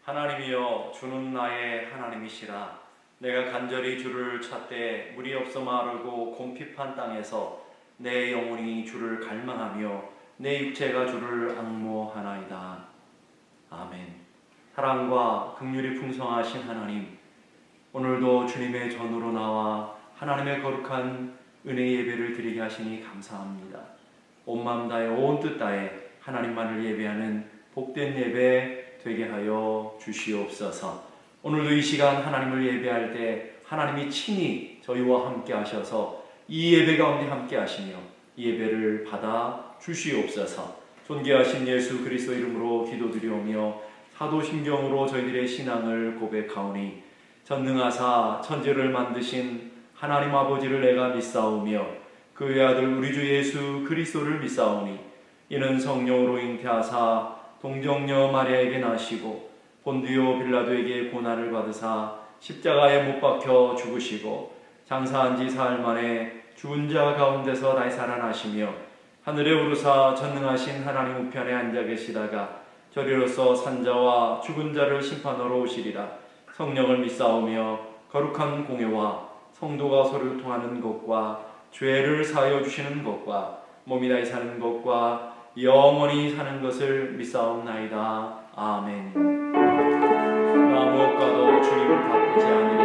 하나님이여, 주는 나의 하나님이시라. 내가 간절히 주를 찾되 물이 없어 마르고 곰핍한 땅에서 내 영혼이 주를 갈망하며 내 육체가 주를 앙모하나이다. 아멘. 사랑과 긍휼이 풍성하신 하나님, 오늘도 주님의 전으로 나와 하나님의 거룩한 은혜 예배를 드리게 하시니 감사합니다. 온 마음 다해 온 뜻 다해 하나님만을 예배하는 복된 예배 되게 하여 주시옵소서. 오늘도 이 시간 하나님을 예배할 때 하나님이 친히 저희와 함께 하셔서 이 예배 가운데 함께 하시며 이 예배를 받아 주시옵소서. 존귀하신 예수 그리스도 이름으로 기도드리오며 사도신경으로 저희들의 신앙을 고백하오니, 전능하사 천지를 만드신 하나님 아버지를 내가 믿사오며 그 외아들 우리 주 예수 그리스도를 믿사오니, 이는 성령으로 잉태하사 동정녀 마리아에게 나시고 본디오 빌라도에게 고난을 받으사 십자가에 못 박혀 죽으시고 장사한 지 사흘 만에 죽은 자 가운데서 다시 살아나시며 하늘에 오르사 전능하신 하나님 우편에 앉아 계시다가 저리로서 산자와 죽은 자를 심판하러 오시리라. 성령을 믿사오며 거룩한 공회와 성도가 서로를 통하는 것과 죄를 사하여 주시는 것과 몸이 다시 사는 것과 영원히 사는 것을 믿사옵나이다. 아멘. 무엇과도 주님을 바꾸지 않으니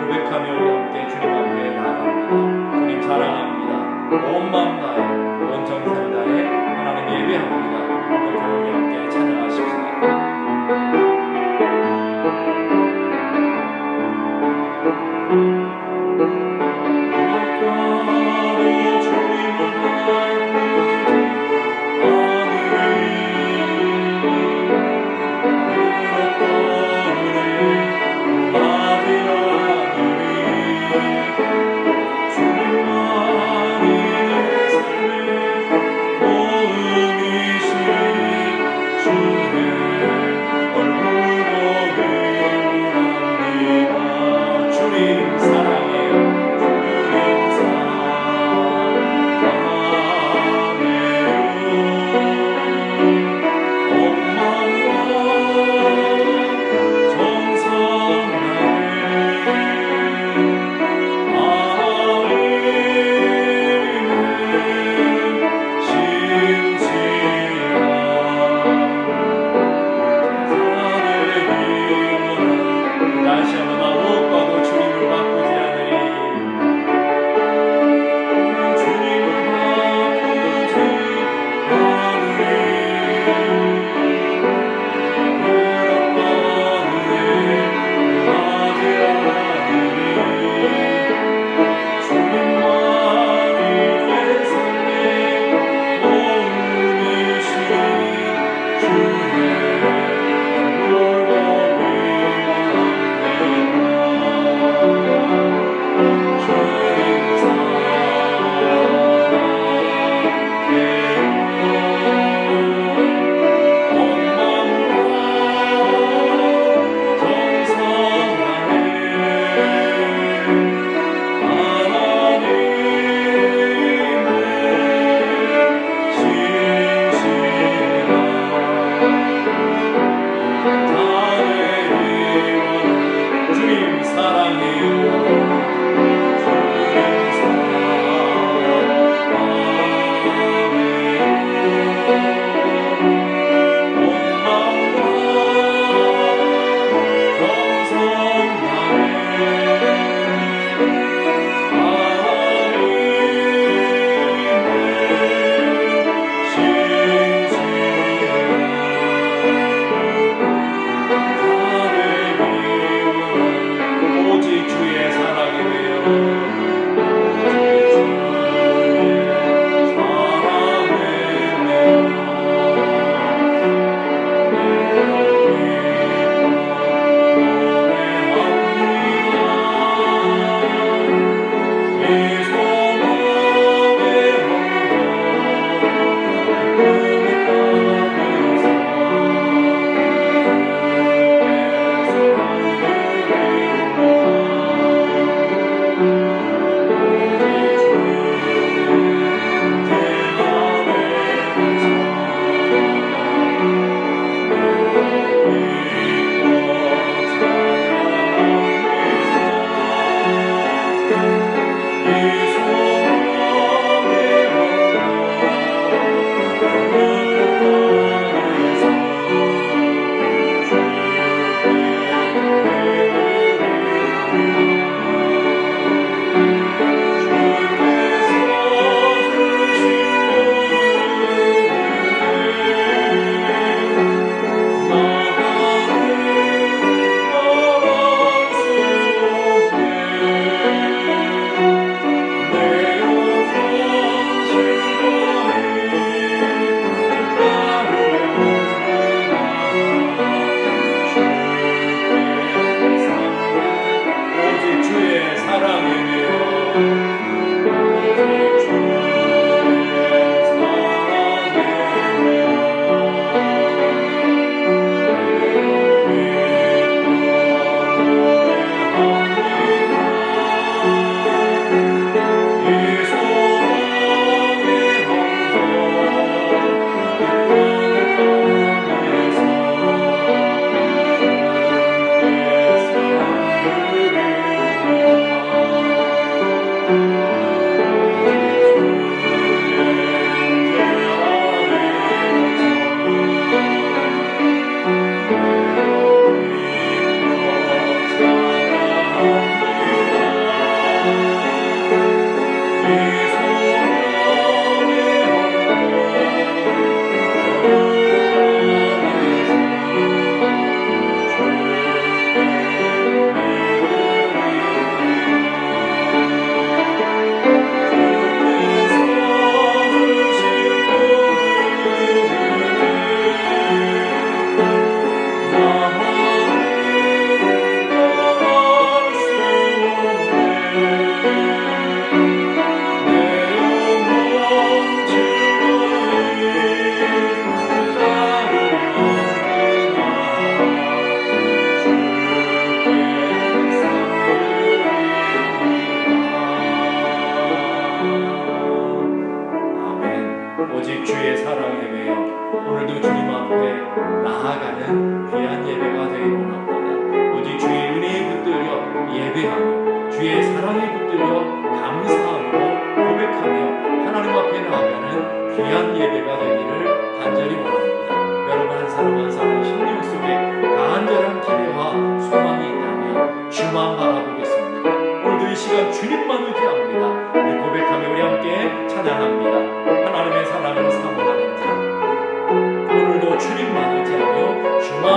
고백하며 우리 함께 주님 앞에 나아갑니다. 주님 사랑합니다. 온 마음 다해 온 정성 다해 하나님 예배합니다. 우리 함께 찬양하십시다. 주님만이 내 삶의 도움이시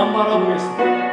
한번 바라보겠습니다.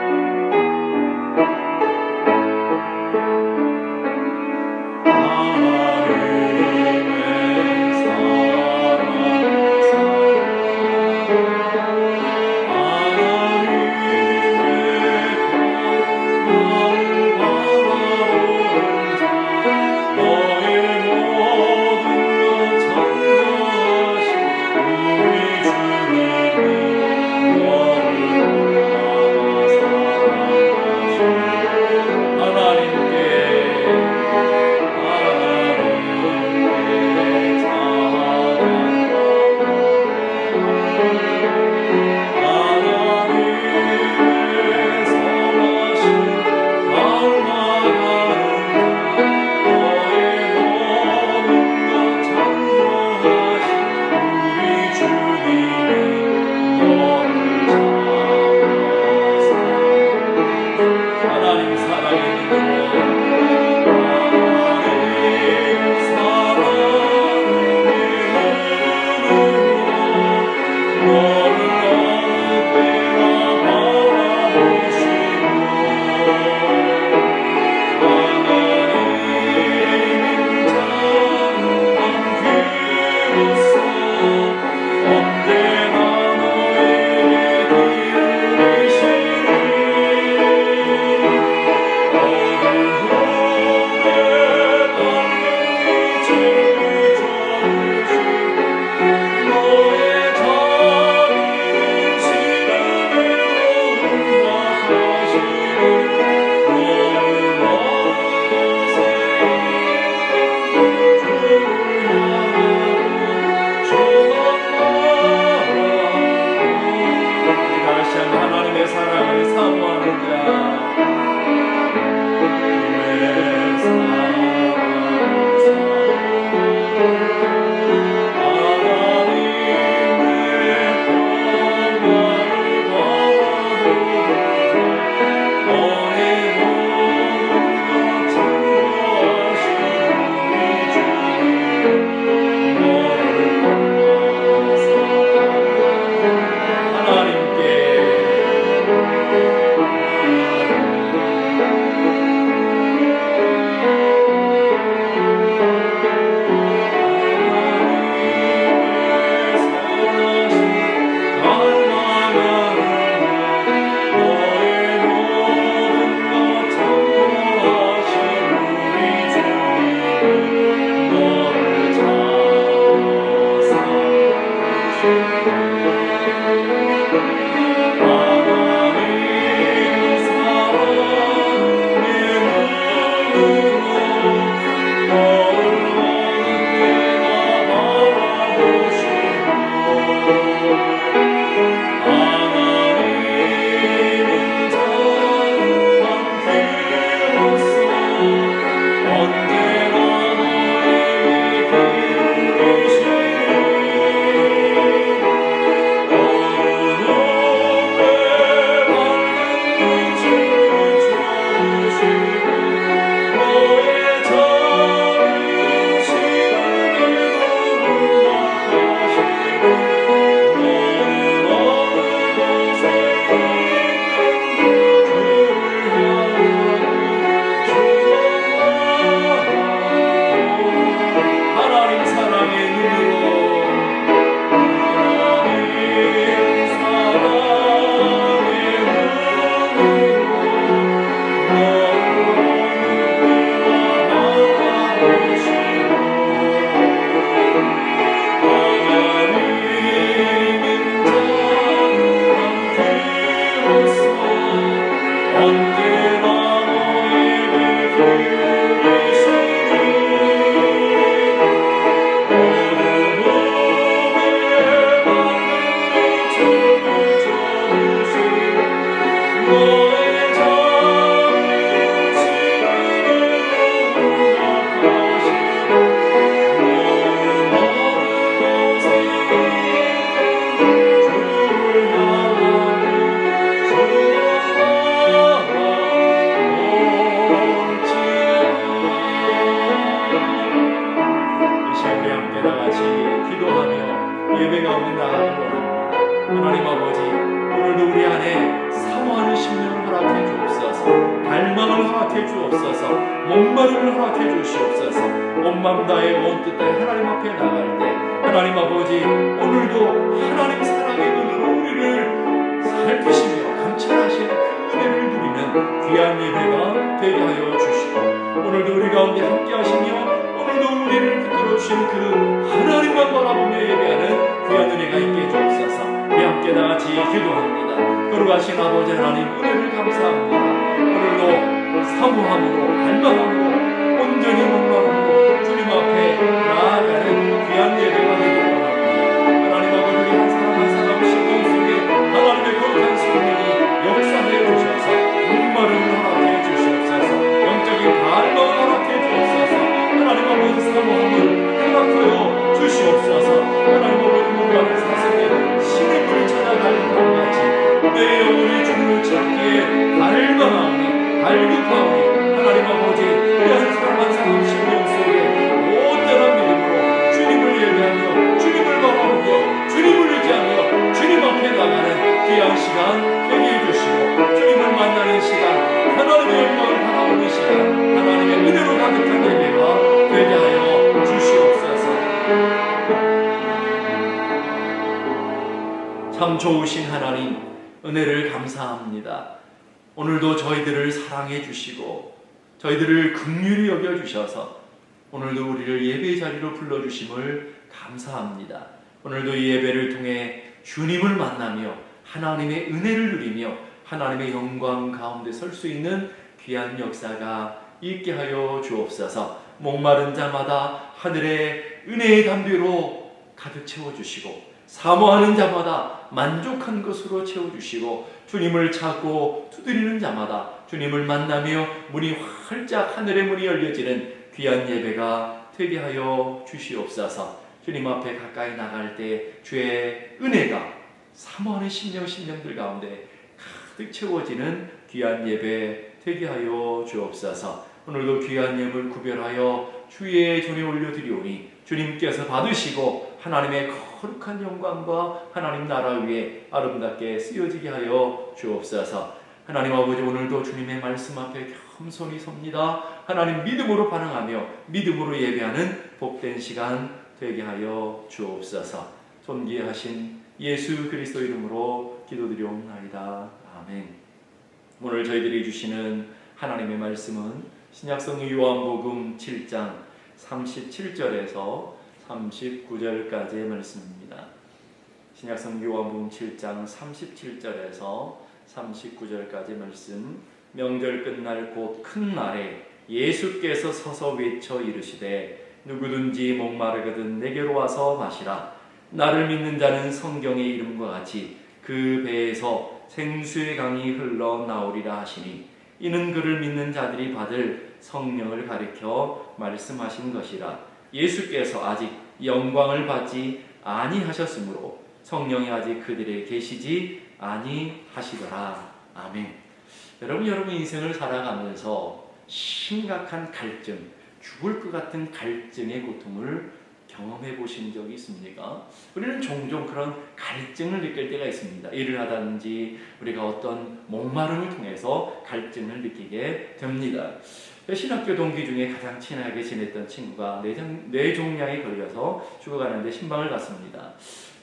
예배가 없는 나라도 하나님 아버지, 오늘도 우리 안에 허락해 주옵소서. 목마름을 허락해 주시옵소서. 온 맘 다해 온 뜻 다해 하나님 앞에 나갈 때 하나님 아버지, 오늘도 하나님 사랑의 눈으로 우리를 살피시며 감찰하시는 그 은혜를 누리는 귀한 예배가 되게 하여 주시고, 오늘도 우리 가운데 함께 하시며 오늘도 우리를 붙들어 주신 그 하나님만 바라보며 예배하는 귀한 은혜가 있게 해주옵소서. 우리 함께 다같이 기도합니다. 거룩하신 아버지 하나님, 은혜를 감사합니다. 오늘도 사모함으로 갈망함으로 온전히 목마름으로 주님 앞에 나아가는 귀한 예배가 되기를 원합니다. 하나님 아버지, 우리 한 사람 한 사람 심령 속에 하나님의 거룩한 성령이 역사하여 주셔서 목마름을 허락해 주시옵소서. 영적인 갈망을 허락해 주옵소서. 하나님 아버지, 사모함을 허락하여 주시옵소서. 하나님 아버지, 목마른 사슴이 신의 물을 찾아가는 것 같이 내 영혼이 주님을 찾기에 갈망하오니 갈급하오니, 하나님 아버지, 우리 한 사람 한 사람 심령 속에 온전한 믿음으로 주님을 예배하며 주님을 바라보며 주님을 의지하며 주님 앞에 나가는 귀한 시간 되게 해주시고, 주님을 만나는 시간, 하나님의 영광을 바라보는 시간, 하나님의 은혜로 가득한 예배가 되게 하여 주시옵소서. 참 좋으신 하나님, 은혜를 감사합니다. 오늘도 저희들을 사랑해 주시고 저희들을 긍휼히 여겨 주셔서 오늘도 우리를 예배 자리로 불러주심을 감사합니다. 오늘도 이 예배를 통해 주님을 만나며 하나님의 은혜를 누리며 하나님의 영광 가운데 설 수 있는 귀한 역사가 있게 하여 주옵소서. 목마른 자마다 하늘의 은혜의 담비로 가득 채워주시고, 사모하는 자마다 만족한 것으로 채워주시고, 주님을 찾고 두드리는 자마다 주님을 만나며 문이 활짝, 하늘의 문이 열려지는 귀한 예배가 되게 하여 주시옵소서. 주님 앞에 가까이 나갈 때 주의 은혜가 사모하는 심령들 가운데 가득 채워지는 귀한 예배 되게 하여 주옵소서. 오늘도 귀한 예물 구별하여 주의 손에 올려드리오니 주님께서 받으시고 하나님의 거룩한 영광과 하나님 나라 위에 아름답게 쓰여지게 하여 주옵소서. 하나님 아버지, 오늘도 주님의 말씀 앞에 겸손히 섭니다. 하나님 믿음으로 반응하며 믿음으로 예배하는 복된 시간 되게 하여 주옵소서. 존귀하신 예수 그리스도 이름으로 기도드리옵나이다. 아멘. 오늘 저희들이 주시는 하나님의 말씀은 신약성 요한복음 7장 37절에서 39절까지의 말씀입니다. 신약성 요한복음 7장 37절에서 39절까지 말씀. 명절 끝날 곧 큰 날에 예수께서 서서 외쳐 이르시되 누구든지 목마르거든 내게로 와서 마시라. 나를 믿는 자는 성경의 이름과 같이 그 배에서 생수의 강이 흘러나오리라 하시니, 이는 그를 믿는 자들이 받을 성령을 가리켜 말씀하신 것이라. 예수께서 아직 영광을 받지 아니하셨으므로 성령이 아직 그들에 계시지 아니하시더라. 아멘. 여러분 인생을 살아가면서 심각한 갈증, 죽을 것 같은 갈증의 고통을 경험해 보신 적이 있습니까? 우리는 종종 그런 갈증을 느낄 때가 있습니다. 일을 하든지 우리가 어떤 목마름을 통해서 갈증을 느끼게 됩니다. 신학교 동기 중에 가장 친하게 지냈던 친구가 뇌종양에 걸려서 죽어가는데 신방을 갔습니다.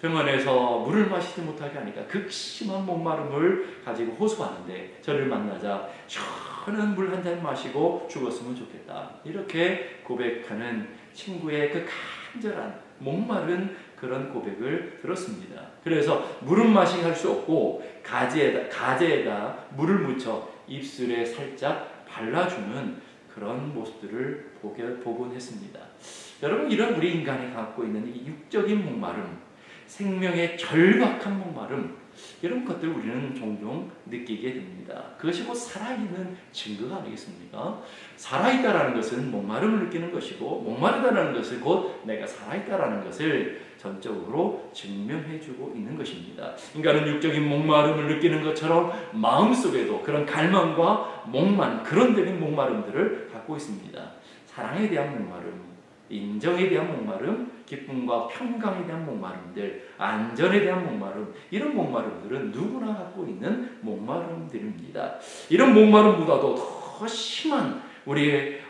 병원에서 물을 마시지 못하게 하니까 극심한 목마름을 가지고 호소하는데, 저를 만나자 시원한 물 한 잔 마시고 죽었으면 좋겠다, 이렇게 고백하는 친구의 그 간절한 목마른 그런 고백을 들었습니다. 그래서 물은 마시게 할 수 없고 가재에다 물을 묻혀 입술에 살짝 발라주는 그런 모습들을 보곤 했습니다. 여러분, 이런 우리 인간이 갖고 있는 이 육적인 목마름, 생명의 절박한 목마름, 이런 것들 우리는 종종 느끼게 됩니다. 그것이 곧 살아있는 증거가 아니겠습니까? 살아있다라는 것은 목마름을 느끼는 것이고, 목마르다라는 것은 곧 내가 살아있다라는 것을 전적으로 증명해주고 있는 것입니다. 인간은 육적인 목마름을 느끼는 것처럼 마음속에도 그런 갈망과 목마름, 그런 데는 목마름들을 갖고 있습니다. 사랑에 대한 목마름, 인정에 대한 목마름, 기쁨과 평강에 대한 목마름들, 안전에 대한 목마름, 이런 목마름들은 누구나 갖고 있는 목마름들입니다. 이런 목마름보다도 더 더 심한 우리의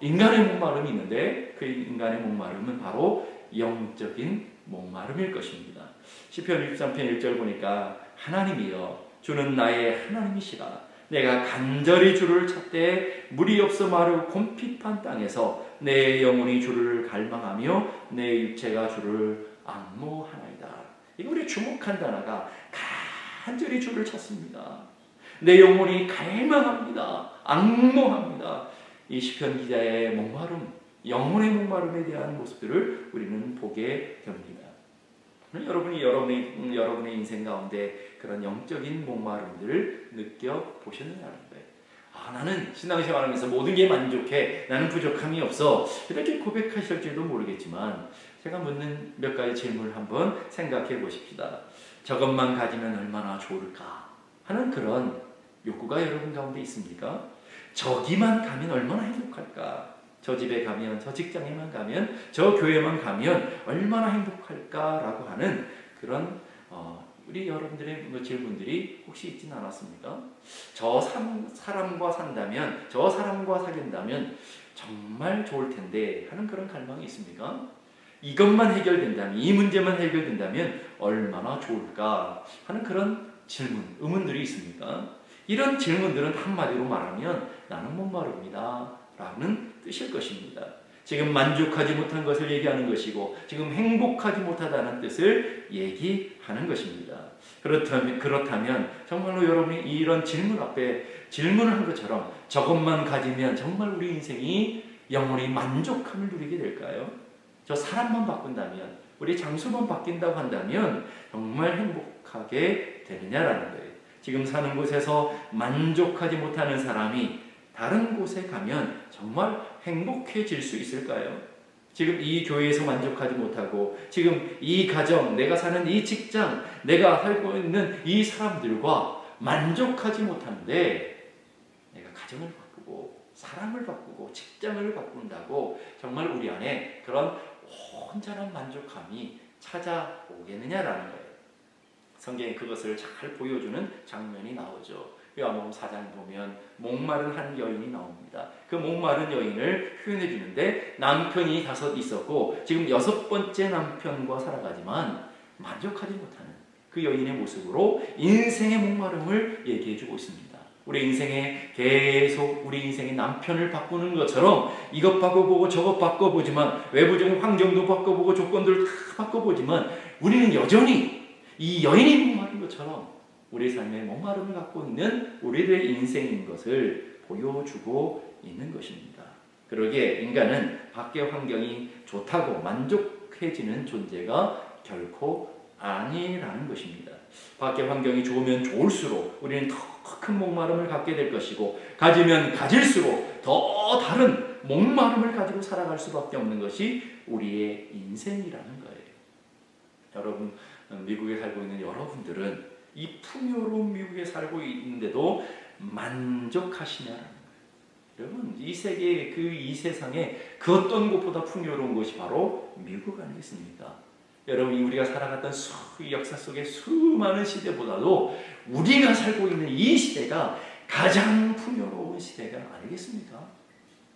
인간의 목마름이 있는데 그 인간의 목마름은 바로 영적인 목마름일 것입니다. 시편 63편 1절 보니까 하나님이여 주는 나의 하나님이시라 내가 간절히 주를 찾되 물이 없어 마르고 곰핍한 땅에서 내 영혼이 주를 갈망하며 내 육체가 주를 앙모하나이다. 이거 우리 주목한 단어가 간절히 주를 찾습니다. 내 영혼이 갈망합니다. 앙모합니다. 이 시편 기자의 목마름, 영혼의 목마름에 대한 모습들을 우리는 보게 됩니다. 여러분이 여러분의 인생 가운데 그런 영적인 목마름들을 느껴보셨느냐는 거예요. 나는 신앙생활하면서 모든 게 만족해. 나는 부족함이 없어. 이렇게 고백하실지도 모르겠지만 제가 묻는 몇 가지 질문을 한번 생각해 보십시다. 저것만 가지면 얼마나 좋을까 하는 그런 욕구가 여러분 가운데 있습니까? 저기만 가면 얼마나 행복할까? 저 집에 가면, 저 직장에만 가면, 저 교회만 가면 얼마나 행복할까라고 하는 그런 우리 여러분들의 질문들이 혹시 있지는 않았습니까? 저 사람과 산다면, 저 사람과 사귄다면 정말 좋을 텐데 하는 그런 갈망이 있습니까? 이것만 해결된다면, 이 문제만 해결된다면 얼마나 좋을까 하는 그런 질문, 의문들이 있습니까? 이런 질문들은 한마디로 말하면 나는 목마릅니다 라는 뜻일 것입니다. 지금 만족하지 못한 것을 얘기하는 것이고 지금 행복하지 못하다는 뜻을 얘기하는 것입니다. 그렇다면 정말로 여러분이 이런 질문 앞에 질문을 한 것처럼 저것만 가지면 정말 우리 인생이 영원히 만족함을 누리게 될까요? 저 사람만 바꾼다면, 우리 장소만 바뀐다고 한다면 정말 행복하게 되느냐라는 거예요. 지금 사는 곳에서 만족하지 못하는 사람이 다른 곳에 가면 정말 행복해질 수 있을까요? 지금 이 교회에서 만족하지 못하고 지금 이 가정, 내가 사는 이 직장, 내가 살고 있는 이 사람들과 만족하지 못하는데 내가 가정을 바꾸고 사람을 바꾸고 직장을 바꾼다고 정말 우리 안에 그런 온전한 만족함이 찾아오겠느냐라는 거예요. 성경에 그것을 잘 보여주는 장면이 나오죠. 요한복음 4장 보면 목마른 한 여인이 나옵니다. 그 목마른 여인을 표현해 주는데 남편이 5 있었고 지금 6번째 남편과 살아가지만 만족하지 못하는 그 여인의 모습으로 인생의 목마름을 얘기해 주고 있습니다. 우리 인생에 계속 우리 인생의 남편을 바꾸는 것처럼 이것 바꿔보고 저것 바꿔보지만 외부적인 환경도 바꿔보고 조건들을 다 바꿔보지만 우리는 여전히 이 여인이 목마른 것처럼 우리 삶의 목마름을 갖고 있는 우리들의 인생인 것을 보여주고 있는 것입니다. 그러기에 인간은 밖의 환경이 좋다고 만족해지는 존재가 결코 아니라는 것입니다. 밖의 환경이 좋으면 좋을수록 우리는 더 큰 목마름을 갖게 될 것이고 가지면 가질수록 더 다른 목마름을 가지고 살아갈 수밖에 없는 것이 우리의 인생이라는 거예요. 여러분, 미국에 살고 있는 여러분들은 이 풍요로운 미국에 살고 있는데도 만족하시냐라는 거예요. 여러분, 이 세계, 이 세상에 그 어떤 곳보다 풍요로운 것이 바로 미국 아니겠습니까? 여러분이 우리가 살아갔던 역사 속의 수많은 시대보다도 우리가 살고 있는 이 시대가 가장 풍요로운 시대가 아니겠습니까?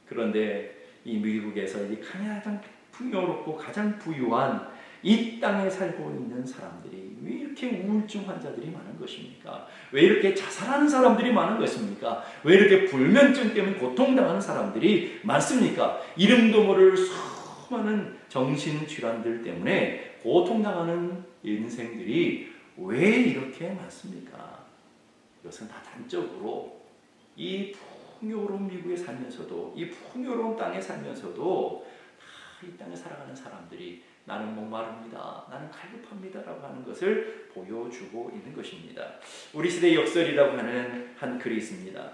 그런데 이 미국에서 가장 풍요롭고 가장 부유한 이 땅에 살고 있는 사람들이 왜 이렇게 우울증 환자들이 많은 것입니까? 왜 이렇게 자살하는 사람들이 많은 것입니까? 왜 이렇게 불면증 때문에 고통당하는 사람들이 많습니까? 이름도 모를 수많은 정신질환들 때문에 고통당하는 인생들이 왜 이렇게 많습니까? 이것은 다 단적으로 이 풍요로운 미국에 살면서도 이 풍요로운 땅에 살면서도 이 땅에 살아가는 사람들이 나는 목마릅니다. 나는 갈급합니다. 라고 하는 것을 보여주고 있는 것입니다. 우리 시대의 역설이라고 하는 한 글이 있습니다.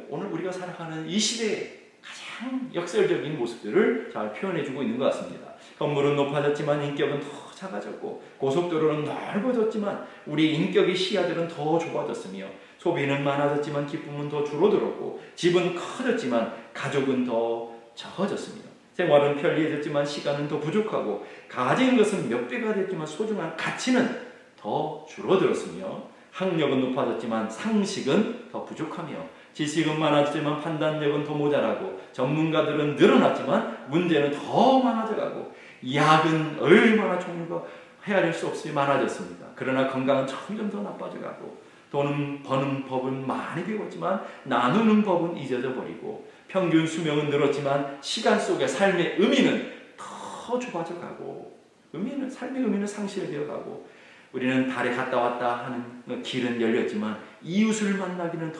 오늘 우리가 살아가는 이 시대의 가장 역설적인 모습들을 잘 표현해주고 있는 것 같습니다. 건물은 높아졌지만 인격은 더 작아졌고 고속도로는 넓어졌지만 우리 인격의 시야들은 더 좁아졌으며 소비는 많아졌지만 기쁨은 더 줄어들었고 집은 커졌지만 가족은 더 적어졌으며 생활은 편리해졌지만 시간은 더 부족하고 가진 것은 몇 배가 됐지만 소중한 가치는 더 줄어들었으며 학력은 높아졌지만 상식은 더 부족하며 지식은 많아지지만 판단력은 더 모자라고, 전문가들은 늘어났지만 문제는 더 많아져가고, 약은 얼마나 종류가 헤아릴 수 없이 많아졌습니다. 그러나 건강은 점점 더 나빠져가고, 돈은 버는 법은 많이 배웠지만 나누는 법은 잊어져 버리고, 평균 수명은 늘었지만 시간 속에 삶의 의미는 더 좁아져 가고, 삶의 의미는 상실되어 가고, 우리는 달에 갔다 왔다 하는 길은 열렸지만 이웃을 만나기는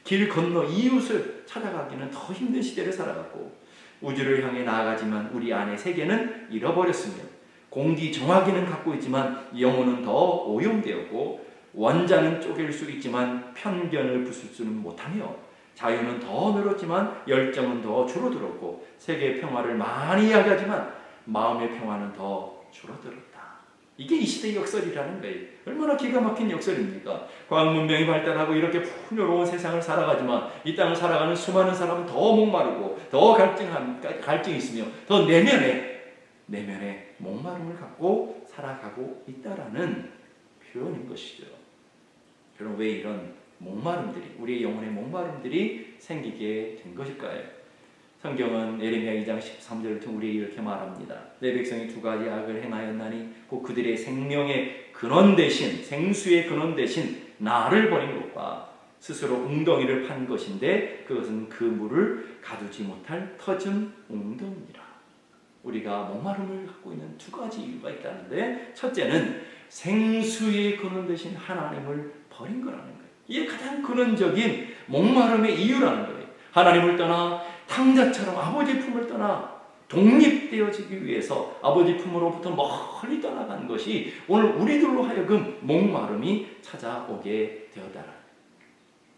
길 건너 이웃을 찾아가기는 더 힘든 시대를 살아갔고, 우주를 향해 나아가지만 우리 안의 세계는 잃어버렸으며, 공기 정화기는 갖고 있지만 영혼은 더 오염되었고, 원자는 쪼갤 수 있지만 편견을 부술 수는 못하며, 자유는 더 늘었지만 열정은 더 줄어들었고, 세계의 평화를 많이 이야기하지만 마음의 평화는 더 줄어들었다. 이게 이 시대의 역설이라는 거예요. 얼마나 기가 막힌 역설입니까? 과학 문명이 발달하고 이렇게 풍요로운 세상을 살아가지만 이 땅을 살아가는 수많은 사람은 더 목마르고 더 갈증이 있으며 더 내면에 목마름을 갖고 살아가고 있다라는 표현인 것이죠. 그럼 왜 이런 우리의 영혼의 목마름들이 생기게 된 것일까요? 성경은 예레미야 2장 13절을 통해 우리에게 이렇게 말합니다. 내 백성이 두 가지 악을 행하였나니 곧 그들의 생명의 근원 대신, 생수의 근원 대신 나를 버린 것과 스스로 웅덩이를 판 것인데 그것은 그 물을 가두지 못할 터진 웅덩이라. 우리가 목마름을 갖고 있는 두 가지 이유가 있다는데, 첫째는 생수의 근원 대신 하나님을 버린 거라는 거예요. 이게 가장 근원적인 목마름의 이유라는 거예요. 하나님을 떠나 탕자처럼 아버지 품을 떠나 독립되어지기 위해서 아버지 품으로부터 멀리 떠나간 것이 오늘 우리들로 하여금 목마름이 찾아오게 되었다는,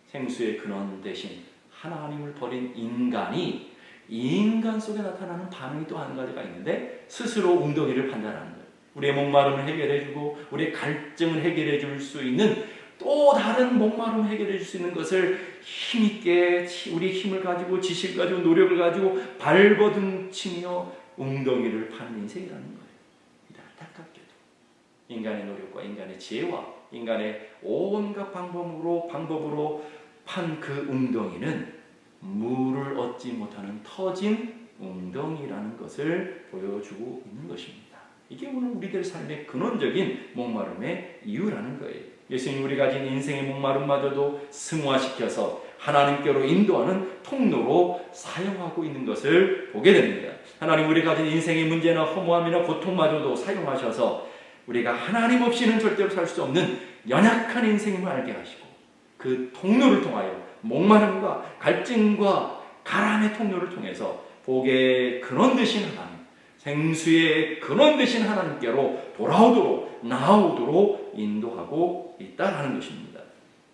생수의 근원 대신 하나님을 버린 인간이 인간 속에 나타나는 반응이 또 한 가지가 있는데, 스스로 웅덩이를 판단하는 거예요. 우리의 목마름을 해결해주고 우리의 갈증을 해결해 줄 수 있는 또 다른 목마름 해결해 줄 수 있는 것을 힘있게 우리 힘을 가지고 지식을 가지고 노력을 가지고 발버둥치며 웅덩이를 파는 인생이라는 거예요. 안타깝게도 인간의 노력과 인간의 지혜와 인간의 온갖 방법으로 판 그 웅덩이는 물을 얻지 못하는 터진 웅덩이라는 것을 보여주고 있는 것입니다. 이게 오늘 우리들 삶의 근원적인 목마름의 이유라는 거예요. 예수님 우리 가진 인생의 목마름마저도 승화시켜서 하나님께로 인도하는 통로로 사용하고 있는 것을 보게 됩니다. 하나님 우리 가진 인생의 문제나 허무함이나 고통마저도 사용하셔서 우리가 하나님 없이는 절대로 살 수 없는 연약한 인생임을 알게 하시고, 그 통로를 통하여 목마름과 갈증과 가람의 통로를 통해서 복의 근원 되신 하나님, 생수의 근원 되신 하나님께로 돌아오도록 나아오도록 인도하고 있다라는 것입니다.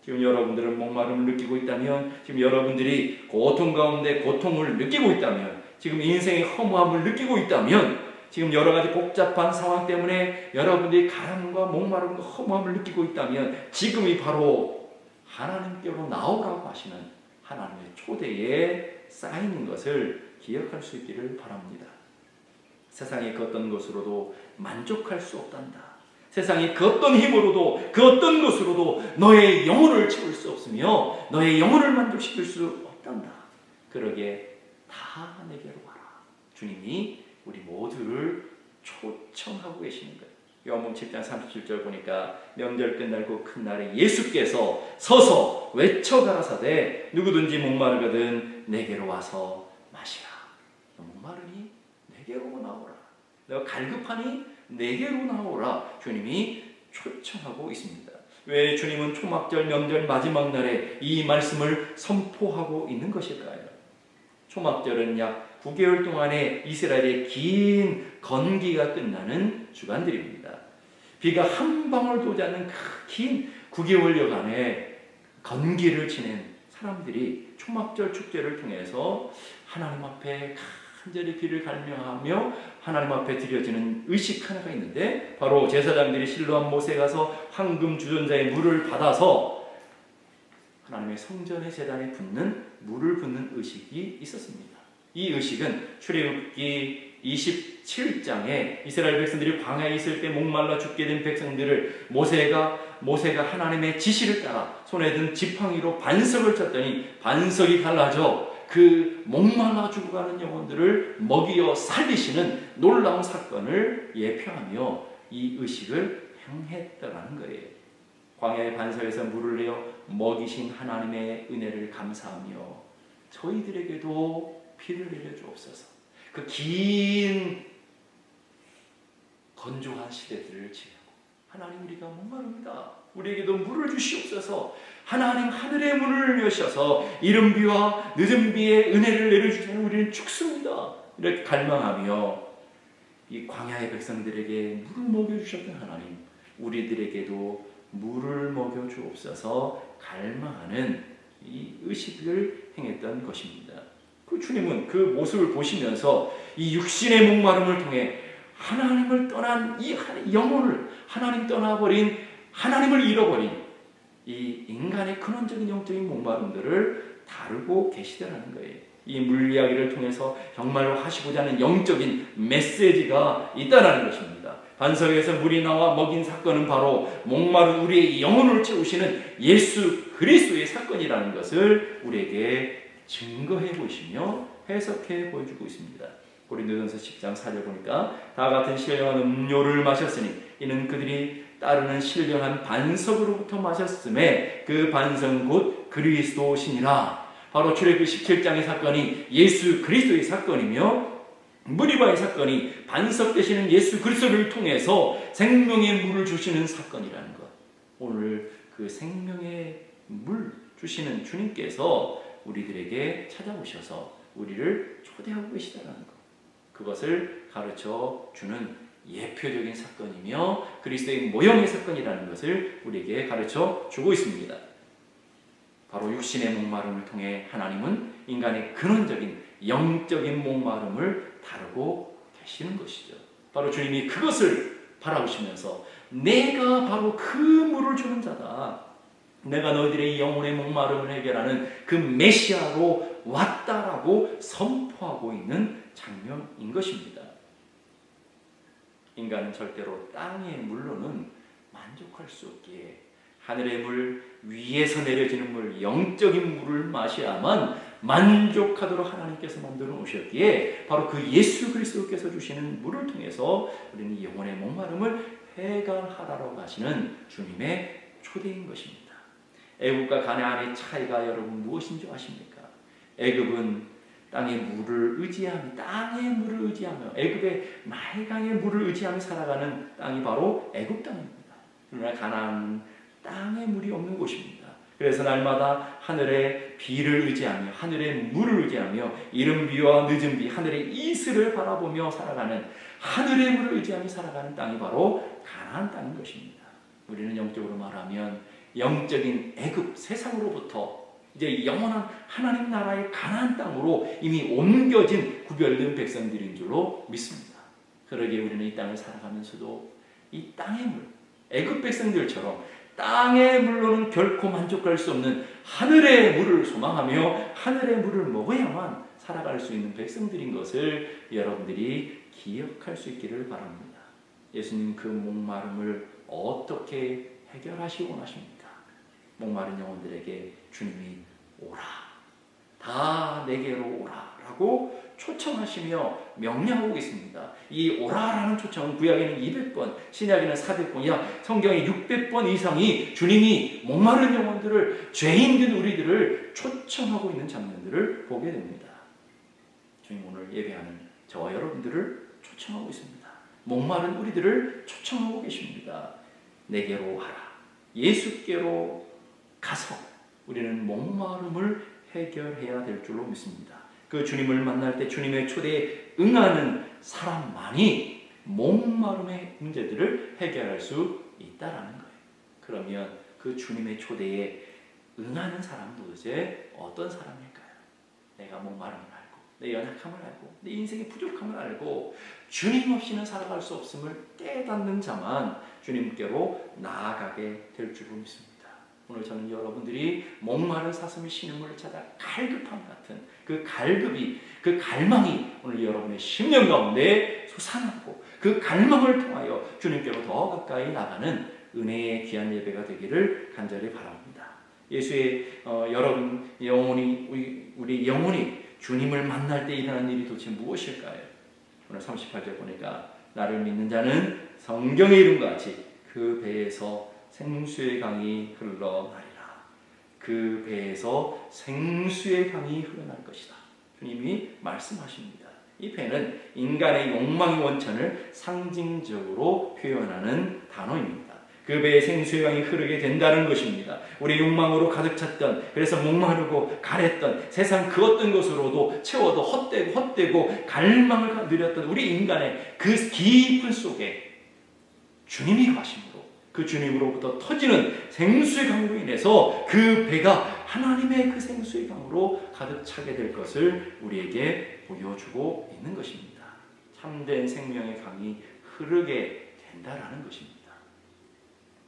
지금 여러분들은 목마름을 느끼고 있다면, 지금 여러분들이 고통 가운데 고통을 느끼고 있다면, 지금 인생의 허무함을 느끼고 있다면, 지금 여러 가지 복잡한 상황 때문에 여러분들이 가람과 목마름과 허무함을 느끼고 있다면, 지금이 바로 하나님께로 나오라고 하시는 하나님의 초대에 쌓이는 것을 기억할 수 있기를 바랍니다. 세상의 그 어떤 것으로도 만족할 수 없단다. 세상의 그 어떤 힘으로도 그 어떤 것으로도 너의 영혼을 채울 수 없으며 너의 영혼을 만족시킬 수 없단다. 그러기에 다 내게로 와라. 주님이 우리 모두를 초청하고 계시는 거예요. 요한복음 7장 37절 보니까 명절 끝날 그 큰 날에 예수께서 서서 외쳐 가라사대 누구든지 목마르거든 내게로 와서 마시라. 너 목마르니 내게로 나오라. 내가 갈급하니 내게로 나오라. 주님이 초청하고 있습니다. 왜 주님은 초막절 명절 마지막 날에 이 말씀을 선포하고 있는 것일까요? 초막절은 약 9개월 동안의 이스라엘의 긴 건기가 끝나는 주간들입니다. 비가 한 방울도 오지 않는 긴 9개월여간의 건기를 지낸 사람들이 초막절 축제를 통해서 하나님 앞에 간절히 비를 갈망하며 하나님 앞에 드려지는 의식 하나가 있는데, 바로 제사장들이 실로암 못에 가서 황금 주전자의 물을 받아서 하나님의 성전의 제단에 물을 붓는 의식이 있었습니다. 이 의식은 출애굽기 27장에 이스라엘 백성들이 광야에 있을 때 목말라 죽게 된 백성들을 모세가 모세가 하나님의 지시를 따라 손에 든 지팡이로 반석을 쳤더니 반석이 갈라져 그 목말라 죽어가는 영혼들을 먹이어 살리시는 놀라운 사건을 예표하며 이 의식을 행했더라는 거예요. 광야의 반석에서 물을 내어 먹이신 하나님의 은혜를 감사하며 저희들에게도 비를 내려 주옵소서. 그 긴 건조한 시대들을 지나고 하나님 우리가 목마릅니다. 우리에게도 물을 주시옵소서. 하나님 하늘의 문을 여셔서 이른 비와 늦은 비의 은혜를 내려주시면 우리는 죽습니다. 이렇게 갈망하며 이 광야의 백성들에게 물을 먹여주셨던 하나님, 우리들에게도 물을 먹여주옵소서 갈망하는 이 의식을 행했던 것입니다. 그 주님은 그 모습을 보시면서 이 육신의 목마름을 통해 하나님을 떠난 이 영혼을, 하나님 떠나버린, 하나님을 잃어버린 이 인간의 근원적인 영적인 목마름들을 다루고 계시더라는 거예요. 이 물 이야기를 통해서 정말로 하시고자 하는 영적인 메시지가 있다는 것입니다. 반석에서 물이 나와 먹인 사건은 바로 목마른 우리의 영혼을 채우시는 예수 그리스도의 사건이라는 것을 우리에게 증거해 보시며 해석해 보여주고 있습니다. 고린도전서 10장 4절 보니까 다 같은 신령한 음료를 마셨으니 이는 그들이 따르는 신령한 반석으로부터 마셨음에 그 반석은 곧 그리스도시니라. 바로 출애굽기 17장의 사건이 예수 그리스도의 사건이며 무리바의 사건이 반석 되시는 예수 그리스도를 통해서 생명의 물을 주시는 사건이라는 것. 오늘 그 생명의 물 주시는 주님께서 우리들에게 찾아오셔서 우리를 초대하고 계시다는 것. 그것을 가르쳐 주는 예표적인 사건이며 그리스도의 모형의 사건이라는 것을 우리에게 가르쳐 주고 있습니다. 바로 육신의 목마름을 통해 하나님은 인간의 근원적인 영적인 목마름을 다루고 계시는 것이죠. 바로 주님이 그것을 바라보시면서 내가 바로 그 물을 주는 자다. 내가 너희들의 영혼의 목마름을 해결하는 그 메시아로 왔다라고 선포하고 있는 장면인 것입니다. 인간은 절대로 땅의 물로는 만족할 수 없기에 하늘의 물, 위에서 내려지는 물, 영적인 물을 마셔야만 만족하도록 하나님께서 만들어 놓으셨기에 바로 그 예수 그리스도께서 주시는 물을 통해서 우리는 영혼의 목마름을 해결하라고 하시는 주님의 초대인 것입니다. 애굽과 가나안의 차이가 여러분 무엇인 줄 아십니까? 애굽은 땅의 물을 의지하며 애굽의 나일강의 물을 의지하며 살아가는 땅이 바로 애굽 땅입니다. 그러나 가나안은 땅에 물이 없는 곳입니다. 그래서 날마다 하늘의 비를 의지하며 하늘의 물을 의지하며 이른 비와 늦은 비, 하늘의 이슬을 바라보며 살아가는 하늘의 물을 의지하며 살아가는 땅이 바로 가나안 땅인 것입니다. 우리는 영적으로 말하면 영적인 애굽 세상으로부터 이제 영원한 하나님 나라의 가나안 땅으로 이미 옮겨진 구별된 백성들인 줄로 믿습니다. 그러기에 우리는 이 땅을 살아가면서도 이 땅의 물, 애굽 백성들처럼 땅의 물로는 결코 만족할 수 없는 하늘의 물을 소망하며 하늘의 물을 먹어야만 살아갈 수 있는 백성들인 것을 여러분들이 기억할 수 있기를 바랍니다. 예수님 그 목마름을 어떻게 해결하시고 원하십니까? 목마른 영혼들에게 주님이 오라, 다 내게로 오라 라고 초청하시며 명령하고 있습니다. 이 오라라는 초청은 구약에는 200번, 신약에는 400번, 성경에 600번 이상이 주님이 목마른 영혼들을, 죄인된 우리들을 초청하고 있는 장면들을 보게 됩니다. 주님 오늘 예배하는 저와 여러분들을 초청하고 있습니다. 목마른 우리들을 초청하고 계십니다. 내게로 와라. 예수께로 가서 우리는 목마름을 해결해야 될 줄로 믿습니다. 그 주님을 만날 때 주님의 초대에 응하는 사람만이 목마름의 문제들을 해결할 수 있다라는 거예요. 그러면 그 주님의 초대에 응하는 사람은 도대체 어떤 사람일까요? 내가 목마름을 알고, 내 연약함을 알고, 내 인생의 부족함을 알고 주님 없이는 살아갈 수 없음을 깨닫는 자만 주님께로 나아가게 될 줄로 믿습니다. 오늘 저는 여러분들이 목마른 사슴이 신음을 찾아 갈급함 같은 그 갈급이, 그 갈망이 오늘 여러분의 심령 가운데 솟아나고 그 갈망을 통하여 주님께로 더 가까이 나가는 은혜의 귀한 예배가 되기를 간절히 바랍니다. 예수의 여러분 영혼이 우리 영혼이 주님을 만날 때 일어나는 일이 도대체 무엇일까요? 오늘 38절 보니까 나를 믿는 자는 성경의 이름과 같이 그 배에서 생수의 강이 흘러나리라. 그 배에서 생수의 강이 흘러날 것이다. 주님이 말씀하십니다. 이 배는 인간의 욕망의 원천을 상징적으로 표현하는 단어입니다. 그 배에 생수의 강이 흐르게 된다는 것입니다. 우리 욕망으로 가득 찼던, 그래서 목마르고 가랬던 세상 그 어떤 것으로도 채워도 헛되고 갈망을 누렸던 우리 인간의 그 깊은 속에 주님이 가심으로, 그 주님으로부터 터지는 생수의 강으로 인해서 그 배가 하나님의 그 생수의 강으로 가득 차게 될 것을 우리에게 보여주고 있는 것입니다. 참된 생명의 강이 흐르게 된다라는 것입니다.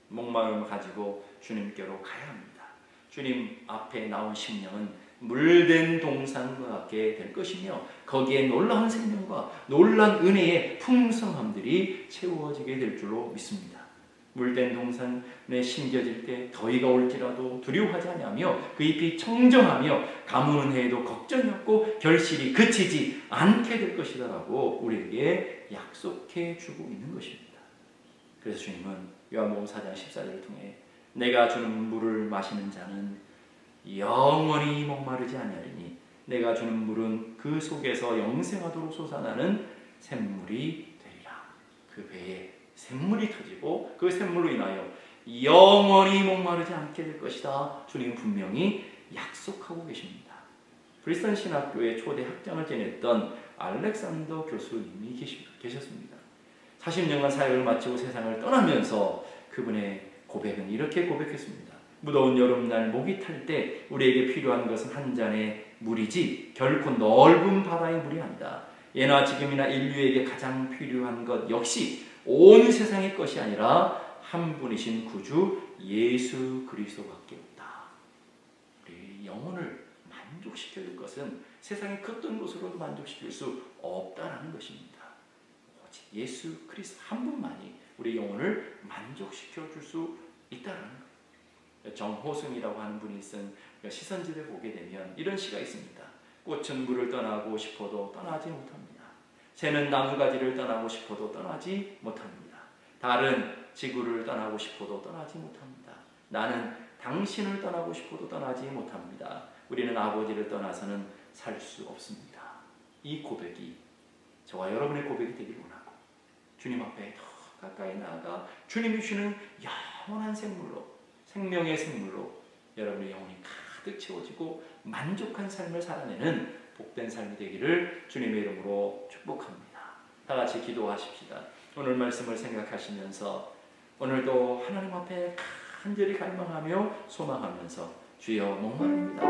목마름을 가지고 주님께로 가야 합니다. 주님 앞에 나온 심령은 물된 동산과 같게 될 것이며 거기에 놀라운 생명과 놀라운 은혜의 풍성함들이 채워지게 될 줄로 믿습니다. 물된 동산에 심겨질 때 더위가 올지라도 두려워하지 아니하며 그 잎이 청정하며 가무는 해에도 걱정이 없고 결실이 그치지 않게 될 것이다라고 우리에게 약속해 주고 있는 것입니다. 그래서 주님은 요한복음 4장 14절을 통해 내가 주는 물을 마시는 자는 영원히 목마르지 아니하리니 내가 주는 물은 그 속에서 영생하도록 솟아나는 샘물이 되리라. 그 배에 샘물이 터지고 그 샘물로 인하여 영원히 목마르지 않게 될 것이다. 주님 분명히 약속하고 계십니다. 브리스턴 신학교의 초대 학장을 지냈던 알렉산더 교수님이 계셨습니다. 40년간 사역을 마치고 세상을 떠나면서 그분의 고백은 이렇게 고백했습니다. 무더운 여름날 목이 탈 때 우리에게 필요한 것은 한 잔의 물이지 결코 넓은 바다의 물이 아니다. 예나 지금이나 인류에게 가장 필요한 것 역시 온 세상의 것이 아니라 한 분이신 구주 예수 그리스도밖에 없다. 우리 영혼을 만족시킬 것은 세상의 그 어떤 것으로도 만족시킬 수 없다라는 것입니다. 예수 그리스도 한 분만이 우리 영혼을 만족시켜 줄 수 있다는 거예요. 정호승이라고 하는 분이 쓴 시선집에 보게 되면 이런 시가 있습니다. 꽃은 물을 떠나고 싶어도 떠나지 못합니다. 새는 나무가지를 떠나고 싶어도 떠나지 못합니다. 달은 지구를 떠나고 싶어도 떠나지 못합니다. 나는 당신을 떠나고 싶어도 떠나지 못합니다. 우리는 아버지를 떠나서는 살 수 없습니다. 이 고백이 저와 여러분의 고백이 되기를 원합니다. 주님 앞에 더 가까이 나아가 주님이 주시는 영원한 생물로, 생명의 생물로 여러분의 영혼이 가득 채워지고 만족한 삶을 살아내는 복된 삶이 되기를 주님의 이름으로 축복합니다. 다 같이 기도하십시다. 오늘 말씀을 생각하시면서 오늘도 하나님 앞에 간절히 갈망하며 소망하면서 주여 목마릅니다.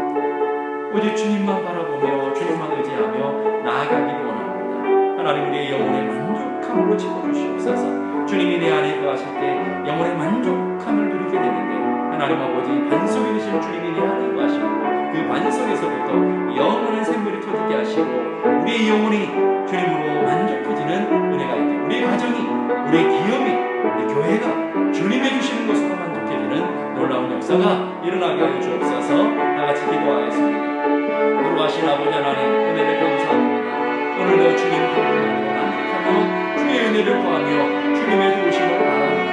오직 주님만 바라보며 주님만 의지하며 나아가기를 원합니다. 하나님 우리의 영혼의 만족함으로 채워주시옵소서. 주님이 내 안에 거하실 때 영혼의 만족함을 누리게 되는데 하나님 아버지 반석이 되신 주님이 내 안에 거하시고 그 반석에서부터 영원한 샘물이 터지게 하시고 우리의 영혼이 주님으로 만족해지는 은혜가 있게 우리의 가정이, 우리의 기업이, 우리 교회가 주님이 주시는 것으로 만족해지는 놀라운 역사가 일어나게 하여 주옵소서. 다 같이 기도하겠습니다. 거룩하신 아버지 하나님 은혜를 감사합니다. 오늘도 주님 한분만으로 만족하며 주의 은혜를 구하며 주님의 도우심을 바랍니다.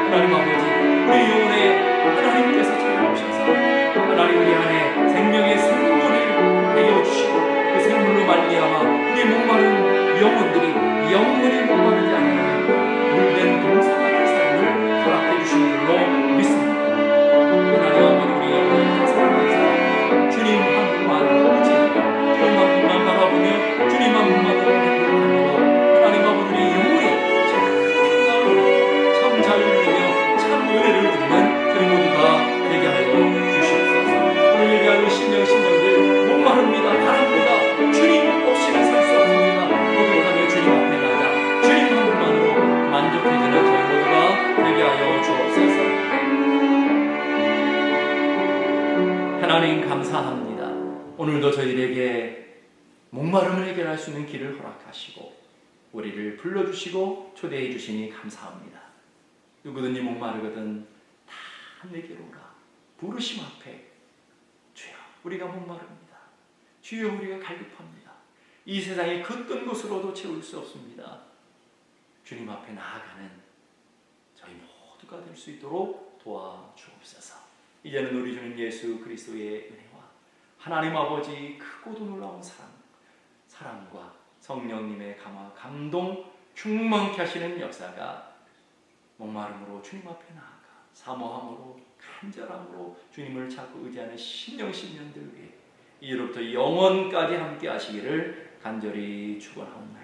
하나님 아버지 우리 영혼에 하나님께서 찾아오셔서 하나님 우리 안에 생명의 생물을 내어주시고 그 생물로 말미암아 우리 목마른 영혼들이 영원히 목마르지 않는 물된 동산 같은 삶을 허락해 주시는 줄로 믿습니다. 하나님 아버지 우리 영혼을 사랑하사 주님 한 분만 의지하며 주님 한 분만 바라보며 주님 한 분만으로 행복함으로 하나님 아버지 우리 영혼이 참 나오며 참 자유를 누리며 참 은혜를 누리는 저희 모두가 되게 하여 주시옵소서. 오늘 얘기하는 신령들 목마릅니다. 바랍니다. 주님 없이는 살 수 없습니다. 고백하며 주님 앞에 나가 주님 한 분만으로 만족해지는 저희 모두가 되게 하여 주옵소서. 하나님 감사합니다. 오늘도 저희들에게 목마름을 해결할 수 있는 길을 허락하시고 우리를 불러주시고 초대해 주시니 감사합니다. 누구든지 목마르거든 다 내게로 오라. 부르심 앞에 주여 우리가 목마릅니다. 주여 우리가 갈급합니다. 이 세상의 그 곳으로도 채울 수 없습니다. 주님 앞에 나아가는 저희 모두가 될 수 있도록 도와주옵소서. 이제는 우리 주님 예수 그리스도의 은혜와 하나님 아버지 크고도 놀라운 사랑과 성령님의 감동 충만케 하시는 역사가 목마름으로 주님 앞에 나아가 사모함으로 간절함으로 주님을 찾고 의지하는 신령신년들 위해 이제로부터 영원까지 함께 하시기를 간절히 축원하옵나이다.